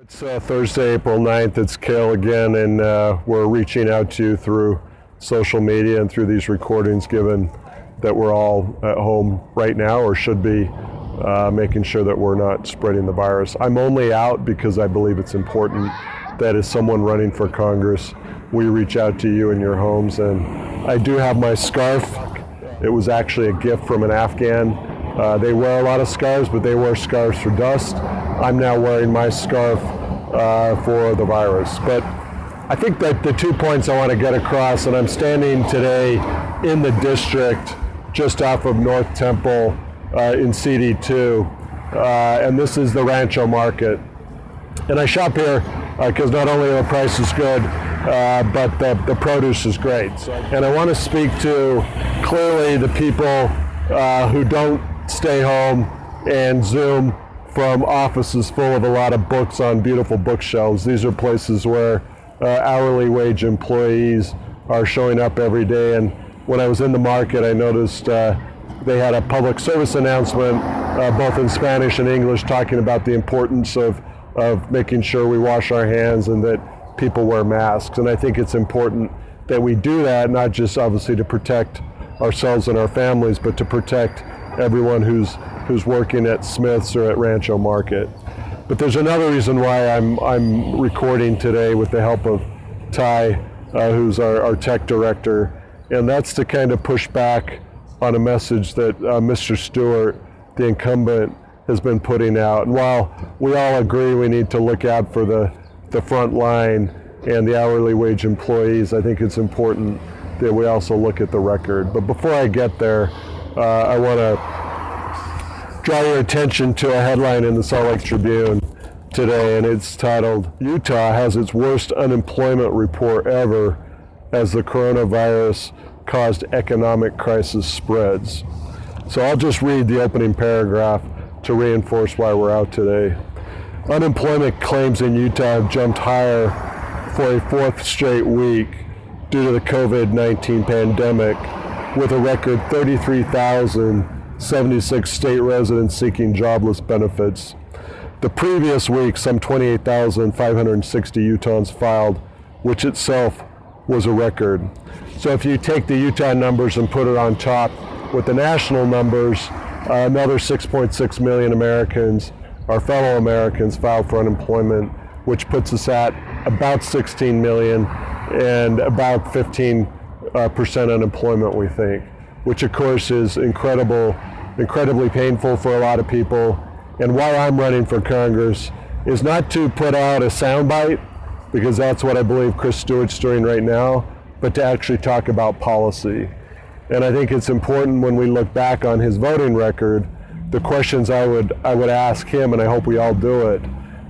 It's Thursday, April 9th. It's Cale again, and we're reaching out to you through social media and through these recordings, given that we're all at home right now, or should be, making sure that we're not spreading the virus. I'm only out because I believe it's important that as someone running for Congress, we reach out to you in your homes. And I do have my scarf. It was actually a gift from an Afghan. They wear a lot of scarves, but they wear scarves for dust. I'm now wearing my scarf for the virus. But I think that the 2 points I want to get across, and I'm standing today in the district just off of North Temple in CD2, and this is the Rancho Market. And I shop here because not only are the prices good, but the produce is great. And I want to speak to clearly the people who don't stay home and Zoom from offices full of a lot of books on beautiful bookshelves. These are places where hourly wage employees are showing up every day. And when I was in the market, I noticed they had a public service announcement, both in Spanish and English, talking about the importance of making sure we wash our hands and that people wear masks. And I think it's important that we do that, not just obviously to protect ourselves and our families, but to protect everyone who's working at Smith's or at Rancho Market. But there's another reason why I'm recording today with the help of Ty, who's our tech director, and that's to kind of push back on a message that Mr. Stewart, the incumbent, has been putting out. And while we all agree we need to look out for the front line and the hourly wage employees, I think it's important that we also look at the record. But before I get there, I want to draw your attention to a headline in the Salt Lake Tribune today, and it's titled, "Utah has its worst unemployment report ever as the coronavirus caused economic crisis spreads." So I'll just read the opening paragraph to reinforce why we're out today. Unemployment claims in Utah have jumped higher for a fourth straight week due to the COVID-19 pandemic, with a record 33,076 state residents seeking jobless benefits. The previous week, some 28,560 Utahns filed, which itself was a record. So if you take the Utah numbers and put it on top with the national numbers, another 6.6 million Americans, our fellow Americans, filed for unemployment, which puts us at about 16 million and about 15% unemployment, we think, which of course is incredibly painful for a lot of people. And why I'm running for Congress is not to put out a soundbite, because that's what I believe Chris Stewart's doing right now, but to actually talk about policy. And I think it's important when we look back on his voting record, the questions I would ask him, and I hope we all do it,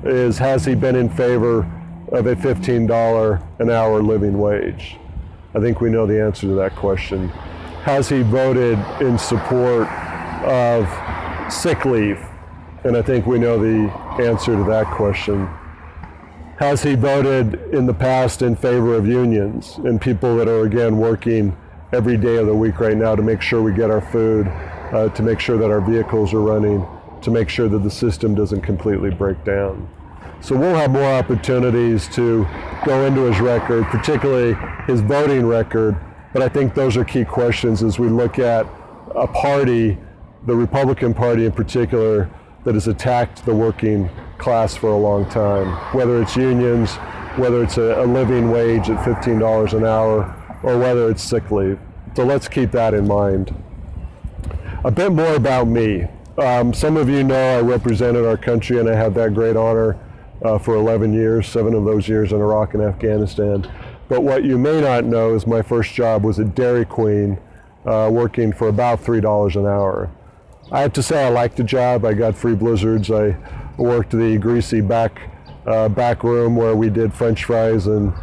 is has he been in favor of a $15 an hour living wage? I think we know the answer to that question. Has he voted in support of sick leave? And I think we know the answer to that question. Has he voted in the past in favor of unions and people that are, again, working every day of the week right now to make sure we get our food, to make sure that our vehicles are running, to make sure that the system doesn't completely break down? So we'll have more opportunities to go into his record, particularly his voting record, but I think those are key questions as we look at a party, the Republican Party in particular, that has attacked the working class for a long time, whether it's unions, whether it's a living wage at $15 an hour, or whether it's sick leave. So let's keep that in mind. A bit more about me. Some of you know I represented our country, and I had that great honor for 11 years, 7 of those years in Iraq and Afghanistan. But what you may not know is my first job was at Dairy Queen, working for about $3 an hour. I have to say I liked the job. I got free blizzards. I worked the greasy back room where we did French fries and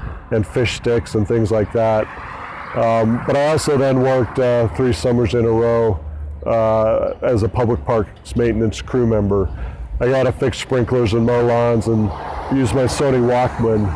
fish sticks and things like that. But I also then worked 3 summers in a row as a public parks maintenance crew member. I got to fix sprinklers and mow lawns and use my Sony Walkman,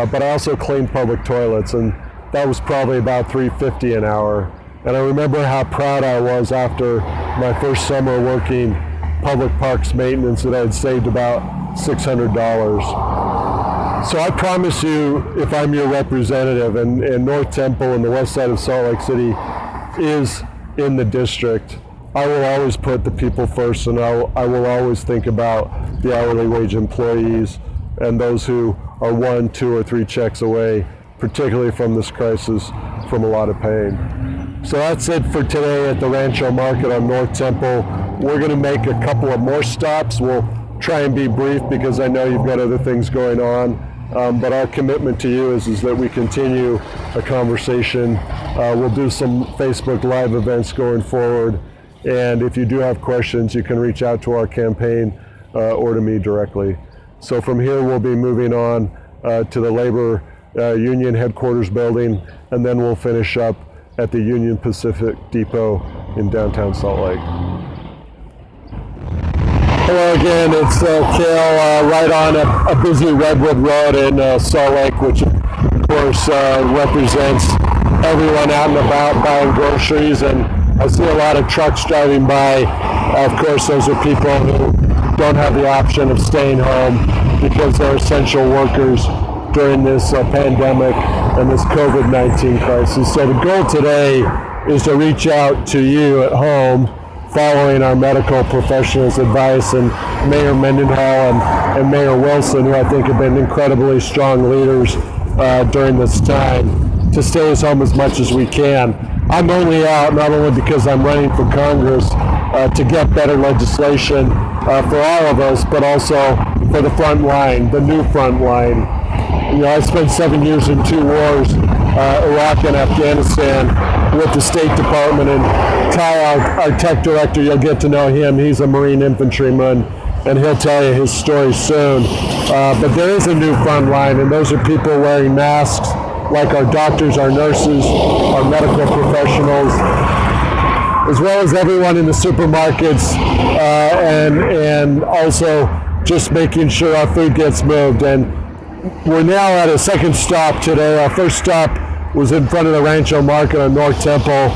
but I also cleaned public toilets, and that was probably about $3.50 an hour. And I remember how proud I was after my first summer working public parks maintenance that I had saved about $600. So I promise you, if I'm your representative, and North Temple and the west side of Salt Lake City is in the district, I will always put the people first, and I will always think about the hourly wage employees and those who are 1, 2, or 3 checks away, particularly from this crisis, from a lot of pain. So that's it for today at the Rancho Market on North Temple. We're going to make a couple of more stops. We'll try and be brief because I know you've got other things going on. But our commitment to you is that we continue a conversation. We'll do some Facebook Live events going forward. And if you do have questions, you can reach out to our campaign or to me directly. So from here, we'll be moving on to the Labor Union Headquarters building, and then we'll finish up at the Union Pacific Depot in downtown Salt Lake. Hello again, it's Cale right on a busy Redwood Road in Salt Lake, which of course represents everyone out and about buying groceries, and I see a lot of trucks driving by. Of course, those are people who don't have the option of staying home because they're essential workers during this pandemic and this COVID-19 crisis. So the goal today is to reach out to you at home following our medical professionals' advice, and Mayor Mendenhall and Mayor Wilson, who I think have been incredibly strong leaders during this time, to stay at home as much as we can. I'm only out not only because I'm running for Congress to get better legislation for all of us, but also for the front line, the new front line. You know, I spent 7 years in 2 wars, Iraq and Afghanistan, with the State Department, and Ty, our tech director, you'll get to know him. He's a Marine infantryman, and he'll tell you his story soon. But there is a new front line, and those are people wearing masks, like our doctors, our nurses, our medical professionals, as well as everyone in the supermarkets, and also just making sure our food gets moved. And we're now at a second stop today. Our first stop was in front of the Rancho Market on North Temple,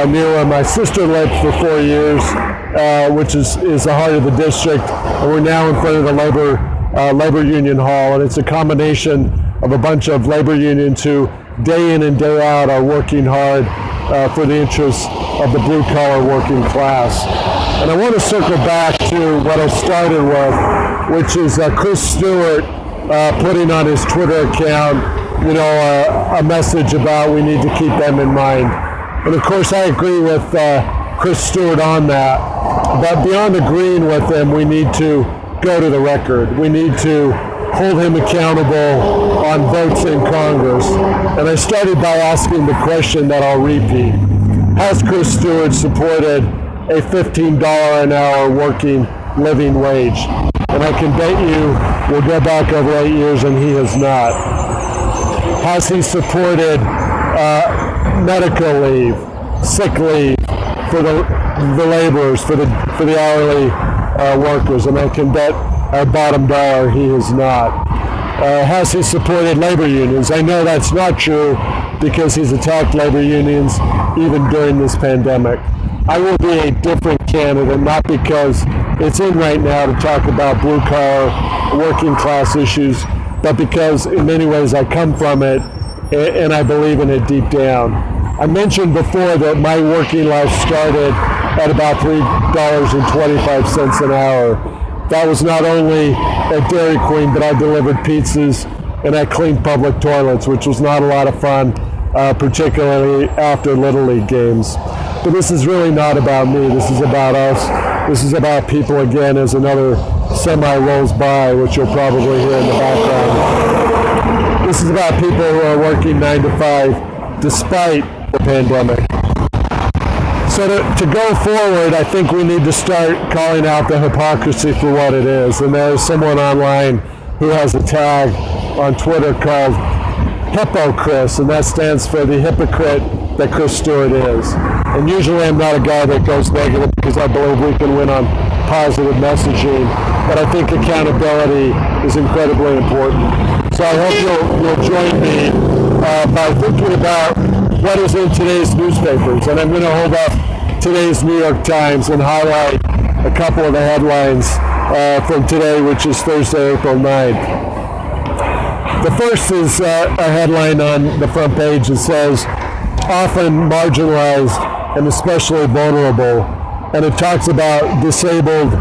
near where my sister lived for 4 years, which is the heart of the district. And we're now in front of the Labor Union Hall, and it's a combination of a bunch of labor unions who day in and day out are working hard for the interests of the blue-collar working class. And I want to circle back to what I started with, which is Chris Stewart putting on his Twitter account, a message about we need to keep them in mind. And of course, I agree with Chris Stewart on that. But beyond agreeing with him, we need to go to the record. We need to hold him accountable on votes in Congress. And I started by asking the question that I'll repeat. Has Chris Stewart supported a $15 an hour working living wage? And I can bet you we'll go back over 8 years and he has not. Has he supported medical leave, sick leave for the laborers, for the hourly workers? And I can bet our bottom dollar he has not. Has he supported labor unions? I know that's not true because he's attacked labor unions even during this pandemic. I will be a different candidate, not because it's in right now to talk about blue-collar, working-class issues, but because in many ways I come from it and I believe in it deep down. I mentioned before that my working life started at about $3.25 an hour. That was not only at Dairy Queen, but I delivered pizzas and I cleaned public toilets, which was not a lot of fun, particularly after Little League games. But this is really not about me. This is about us. This is about people, again, as another semi rolls by, which you'll probably hear in the background. This is about people who are working 9 to 5 despite the pandemic. So to go forward, I think we need to start calling out the hypocrisy for what it is. And there's someone online who has a tag on Twitter called Hippo Chris, and that stands for the hypocrite that Chris Stewart is. And usually I'm not a guy that goes negative because I believe we can win on positive messaging, but I think accountability is incredibly important. So I hope you'll join me by thinking about what is in today's newspapers. And I'm going to hold up today's New York Times and highlight a couple of the headlines from today, which is Thursday, April 9th. The first is a headline on the front page that says, often marginalized and especially vulnerable. And it talks about disabled,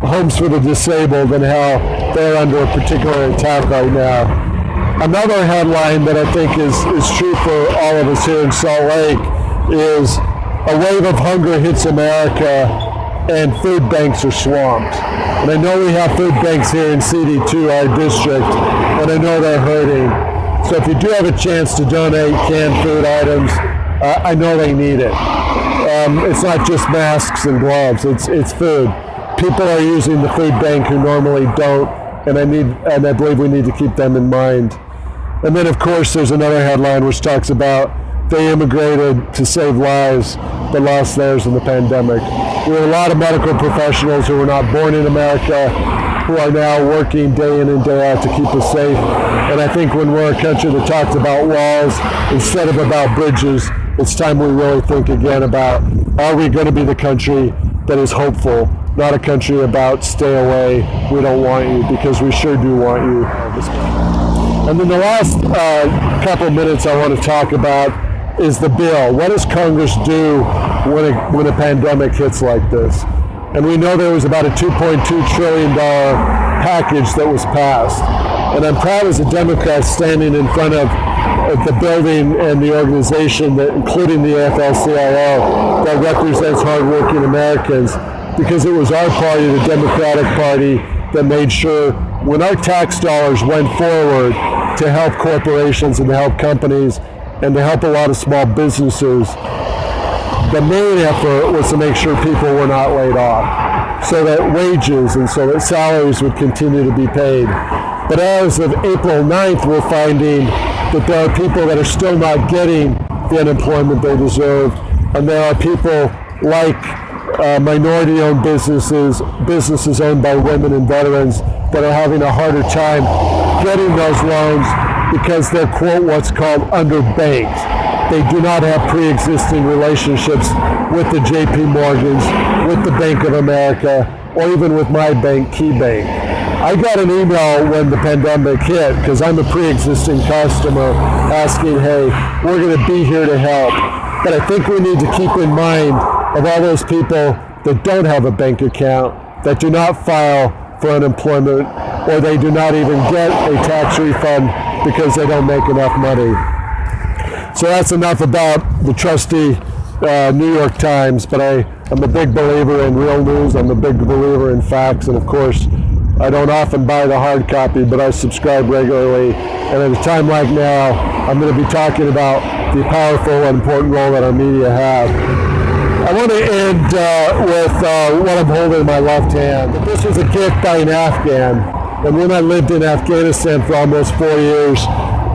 homes for the disabled, and how they're under a particular attack right now. Another headline that I think is true for all of us here in Salt Lake is a wave of hunger hits America and food banks are swamped. And I know we have food banks here in CD2, our district, and I know they're hurting. So if you do have a chance to donate canned food items, I know they need it. It's not just masks and gloves, it's food. People are using the food bank who normally don't, and I believe we need to keep them in mind. And then of course there's another headline which talks about they immigrated to save lives but lost theirs in the pandemic. There are a lot of medical professionals who were not born in America who are now working day in and day out to keep us safe. And I think when we're a country that talks about walls instead of about bridges, it's time we really think again about, are we going to be the country that is hopeful, not a country about stay away, we don't want you, because we sure do want you. And then the last couple minutes I want to talk about is the bill. What does Congress do when a pandemic hits like this? And we know there was about a $2.2 trillion package that was passed. And I'm proud as a Democrat standing in front of the building and the organization, that, including the AFL-CIO, that represents hardworking Americans, because it was our party, the Democratic Party, that made sure when our tax dollars went forward to help corporations and to help companies and to help a lot of small businesses, the main effort was to make sure people were not laid off, so that wages and so that salaries would continue to be paid. But as of April 9th, we're finding that there are people that are still not getting the unemployment they deserve, and there are people like minority-owned businesses owned by women and veterans that are having a harder time getting those loans because they're, quote, what's called underbanked. They do not have pre-existing relationships with the JP Morgans, with the Bank of America, or even with my bank, KeyBank. I got an email when the pandemic hit, because I'm a pre-existing customer, asking, hey, we're going to be here to help. But I think we need to keep in mind of all those people that don't have a bank account, that do not file for unemployment, or they do not even get a tax refund because they don't make enough money. So that's enough about the trusty New York Times, but I'm a big believer in real news. I'm a big believer in facts, and of course, I don't often buy the hard copy, but I subscribe regularly. And at a time like now, I'm going to be talking about the powerful and important role that our media have. I want to end with what I'm holding in my left hand. This was a gift by an Afghan, and when I lived in Afghanistan for almost 4 years,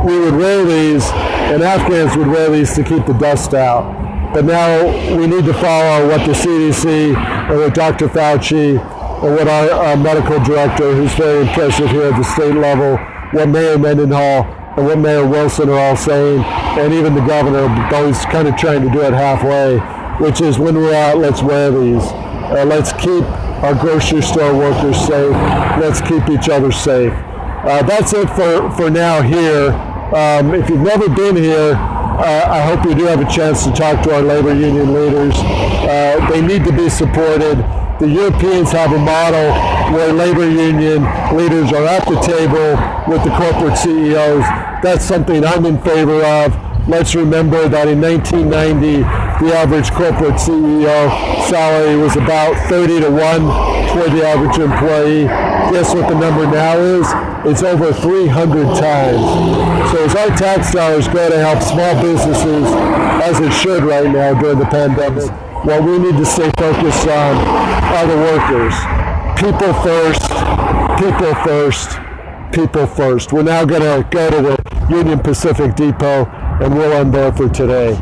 we would wear these, and Afghans would wear these to keep the dust out. But now we need to follow what the CDC and what Dr. Fauci and what our medical director, who's very impressive here at the state level, what Mayor Mendenhall and what Mayor Wilson are all saying, and even the governor, though he's kind of trying to do it halfway, which is when we're out, let's wear these. Let's keep our grocery store workers safe. Let's keep each other safe. That's it for now here. If you've never been here, I hope you do have a chance to talk to our labor union leaders. They need to be supported. The Europeans have a model where labor union leaders are at the table with the corporate CEOs. That's something I'm in favor of. Let's remember that in 1990, the average corporate CEO salary was about 30 to 1 toward the average employee. Guess what the number now is? It's over 300 times. So as our tax dollars go to help small businesses, as it should right now during the pandemic, what we need to stay focused on are the workers. People first, people first, people first. We're now going to go to the Union Pacific Depot, and we'll end there for today.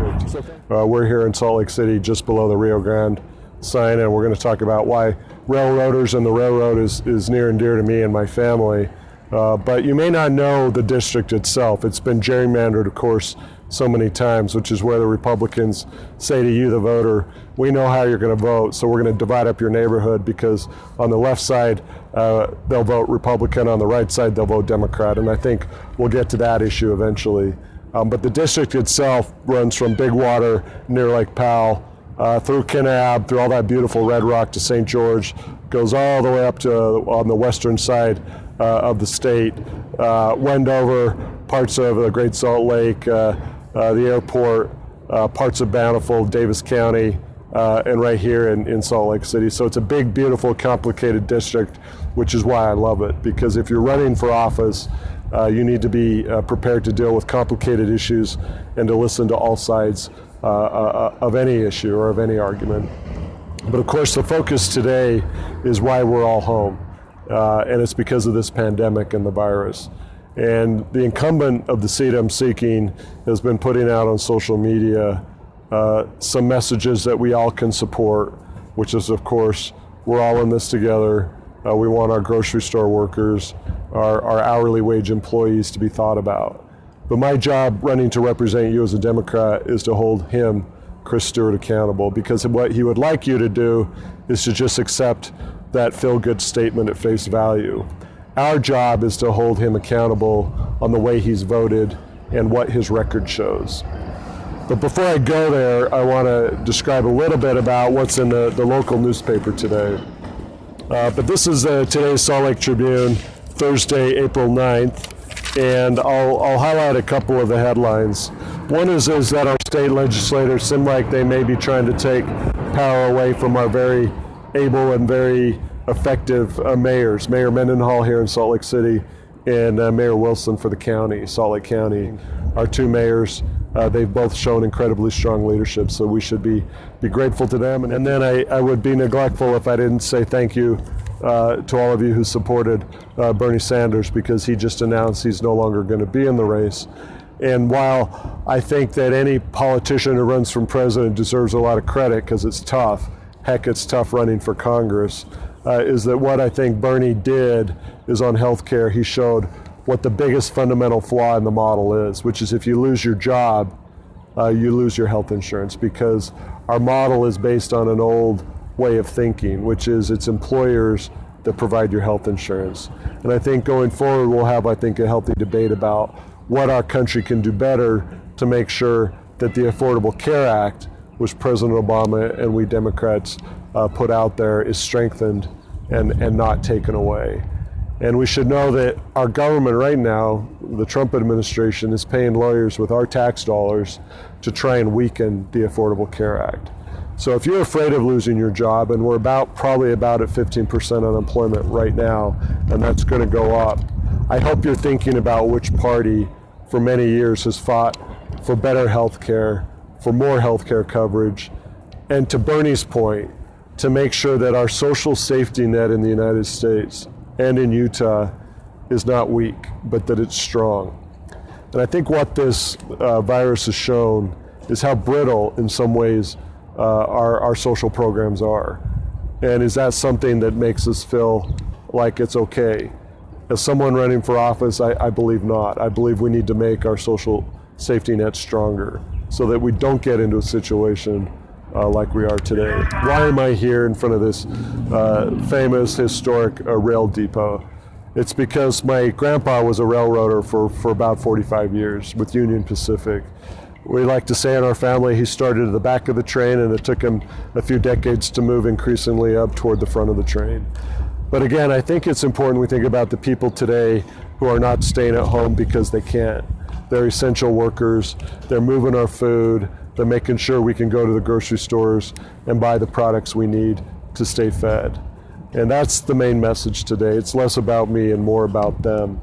We're here in Salt Lake City, just below the Rio Grande sign, and we're going to talk about why railroaders and the railroad is near and dear to me and my family. But you may not know the district itself. It's been gerrymandered, of course, so many times, which is where the Republicans say to you, the voter, we know how you're going to vote, so we're going to divide up your neighborhood, because on the left side, they'll vote Republican, on the right side, they'll vote Democrat. And I think we'll get to that issue eventually. But the district itself runs from Big Water near Lake Powell, through Kanab, through all that beautiful Red Rock to St. George, goes all the way up to on the western side of the state, Wendover, parts of the Great Salt Lake, the airport, parts of Bountiful, Davis County, and right here in Salt Lake City. So it's a big, beautiful, complicated district, which is why I love it. Because if you're running for office, you need to be prepared to deal with complicated issues and to listen to all sides of any issue or of any argument. But of course, the focus today is why we're all home. And it's because of this pandemic and the virus. And the incumbent of the seat I'm seeking has been putting out on social media some messages that we all can support, which is, of course, we're all in this together. We want our grocery store workers, our hourly wage employees to be thought about. But my job running to represent you as a Democrat is to hold him, Chris Stewart, accountable, because what he would like you to do is to just accept that feel-good statement at face value. Our job is to hold him accountable on the way he's voted and what his record shows. But before I go there, I want to describe a little bit about what's in the local newspaper today. But this is today's Salt Lake Tribune, Thursday, April 9th, and I'll highlight a couple of the headlines. One is that our state legislators seem like they may be trying to take power away from our very able and very effective mayors, Mayor Mendenhall here in Salt Lake City and Mayor Wilson for the county, Salt Lake County. Our two mayors, they've both shown incredibly strong leadership, so we should be grateful to them. And then I would be neglectful if I didn't say thank you to all of you who supported Bernie Sanders, because he just announced he's no longer going to be in the race. And while I think that any politician who runs for president deserves a lot of credit because it's tough, heck, it's tough running for Congress, is that what I think Bernie did is on healthcare, he showed what the biggest fundamental flaw in the model is, which is if you lose your job, you lose your health insurance, because our model is based on an old way of thinking, which is it's employers that provide your health insurance. And I think going forward, we'll have, I think, a healthy debate about what our country can do better to make sure that the Affordable Care Act, which President Obama and we Democrats put out there, is strengthened and not taken away. And we should know that our government right now, the Trump administration, is paying lawyers with our tax dollars to try and weaken the Affordable Care Act. So if you're afraid of losing your job, and we're probably about at 15% unemployment right now, and that's going to go up, I hope you're thinking about which party for many years has fought for better health care, for more health care coverage, and to Bernie's point, to make sure that our social safety net in the United States and in Utah is not weak, but that it's strong. And I think what this virus has shown is how brittle, in some ways, our social programs are. And is that something that makes us feel like it's okay? As someone running for office, I believe not. I believe we need to make our social safety net stronger so that we don't get into a situation like we are today. Why am I here in front of this famous, historic rail depot? It's because my grandpa was a railroader for about 45 years with Union Pacific. We like to say in our family he started at the back of the train, and it took him a few decades to move increasingly up toward the front of the train. But again, I think it's important we think about the people today who are not staying at home because they can't. They're essential workers, they're moving our food, they're making sure we can go to the grocery stores and buy the products we need to stay fed. And that's the main message today. It's less about me and more about them.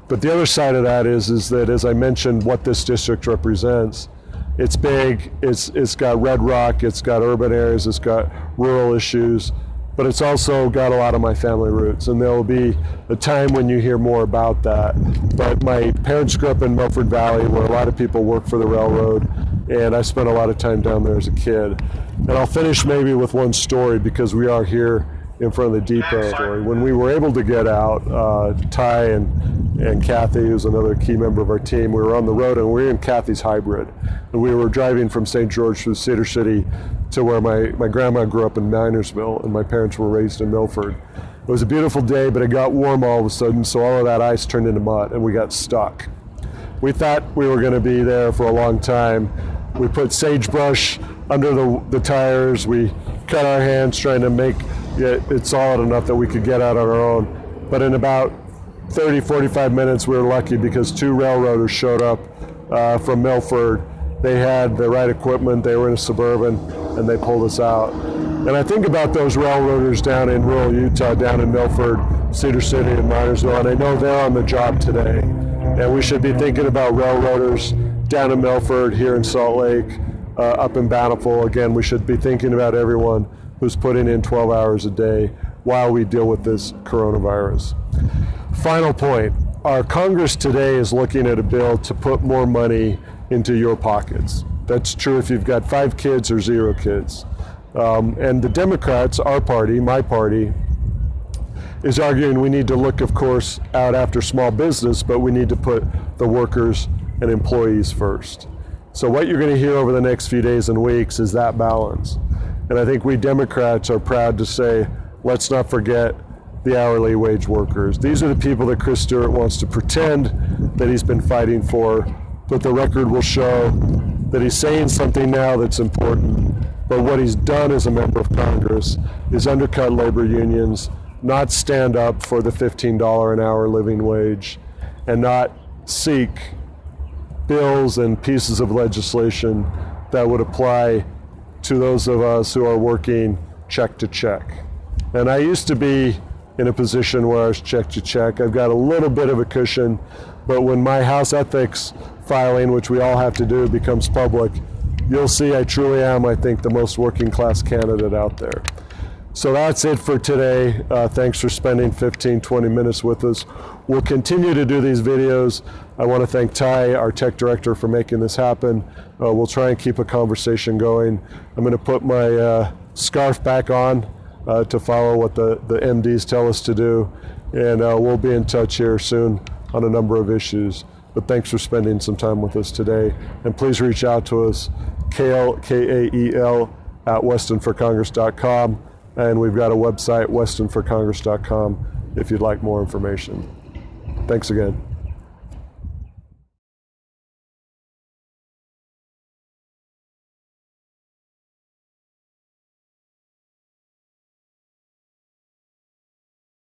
But the other side of that is that, as I mentioned, what this district represents, it's big, it's got Red Rock, it's got urban areas, it's got rural issues, but it's also got a lot of my family roots, and there will be a time when you hear more about that. But my parents grew up in Milford Valley, where a lot of people work for the railroad, and I spent a lot of time down there as a kid. And I'll finish maybe with one story, because we are here in front of the depot. When we were able to get out, Ty and and Kathy, who's another key member of our team. We were on the road, and we were in Kathy's hybrid. And we were driving from St. George through Cedar City to where my grandma grew up in Minersville, and my parents were raised in Milford. It was a beautiful day, but it got warm all of a sudden, so all of that ice turned into mud, and we got stuck. We thought we were going to be there for a long time. We put sagebrush under the tires. We cut our hands trying to make it solid enough that we could get out on our own. But in about 30, 45 minutes, we were lucky because 2 railroaders showed up from Milford. They had the right equipment. They were in a Suburban, and they pulled us out. And I think about those railroaders down in rural Utah, down in Milford, Cedar City, and Minersville, and I know they're on the job today. And we should be thinking about railroaders down in Milford, here in Salt Lake, up in Bountiful. Again, we should be thinking about everyone who's putting in 12 hours a day while we deal with this coronavirus. Final point, our Congress today is looking at a bill to put more money into your pockets. That's true if you've got 5 kids or 0 kids. And the Democrats, our party, my party, is arguing we need to look, of course, out after small business, but we need to put the workers and employees first. So what you're going to hear over the next few days and weeks is that balance. And I think we Democrats are proud to say, let's not forget the hourly wage workers. These are the people that Chris Stewart wants to pretend that he's been fighting for, but the record will show that he's saying something now that's important, but what he's done as a member of Congress is undercut labor unions, not stand up for the $15 an hour living wage, and not seek bills and pieces of legislation that would apply to those of us who are working check to check. And I used to be in a position where I was check to check. I've got a little bit of a cushion, but when my House ethics filing, which we all have to do, becomes public, you'll see I truly am, I think, the most working class candidate out there. So that's it for today. Thanks for spending 15, 20 minutes with us. We'll continue to do these videos. I want to thank Ty, our tech director, for making this happen. We'll try and keep a conversation going. I'm going to put my scarf back on to follow what the MDs tell us to do. And we'll be in touch here soon on a number of issues. But thanks for spending some time with us today. And please reach out to us, Kael, Kael, at westonforcongress.com. And we've got a website, westonforcongress.com, if you'd like more information. Thanks again.